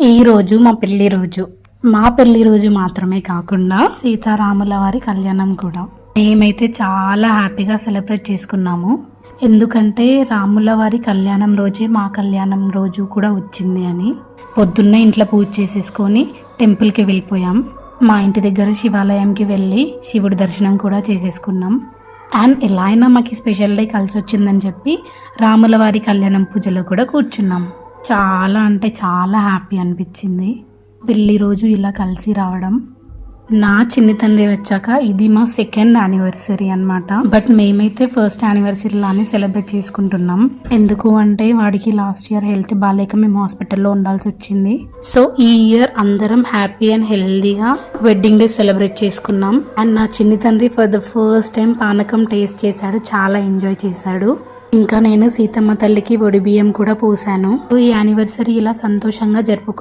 ఈరోజు మా పెళ్లి రోజు మాత్రమే కాకుండా సీతారాముల వారి కళ్యాణం కూడా మేమైతే చాలా హ్యాపీగా సెలబ్రేట్ చేసుకున్నాము. ఎందుకంటే రాముల వారి కళ్యాణం రోజే మా కళ్యాణం రోజు కూడా వచ్చింది అని. పొద్దున్నే ఇంట్లో పూజ చేసేసుకొని టెంపుల్కి వెళ్ళిపోయాం. మా ఇంటి దగ్గర శివాలయంకి వెళ్ళి శివుడి దర్శనం కూడా చేసేసుకున్నాం. అండ్ ఎలా అయినా మాకు స్పెషల్ డే కలిసి వచ్చిందని చెప్పి రాముల వారి కళ్యాణం పూజలో కూడా కూర్చున్నాం. చాలా అంటే చాలా హ్యాపీ అనిపించింది పెళ్లి రోజు ఇలా కలిసి రావడం. నా చిన్ని తండ్రి వచ్చాక ఇది మా సెకండ్ యానివర్సరీ అన్నమాట. బట్ మేమైతే ఫస్ట్ యానివర్సరీ లానే సెలబ్రేట్ చేసుకుంటున్నాం. ఎందుకు అంటే వాడికి లాస్ట్ ఇయర్ హెల్త్ బాగాలేక మేము హాస్పిటల్లో ఉండాల్సి వచ్చింది. సో ఈ ఇయర్ అందరం హ్యాపీ అండ్ హెల్దీగా వెడ్డింగ్ డే సెలబ్రేట్ చేసుకున్నాం. అండ్ నా చిన్ని తండ్రి ఫర్ ద ఫస్ట్ టైం పానకం టేస్ట్ చేశాడు, చాలా ఎంజాయ్ చేశాడు. ఇంకా నేను సీతమ్మ తల్లికి ఒడి బియ్యం కూడా పోసాను. ఈ యానివర్సరీ ఇలా సంతోషంగా జరుపుకో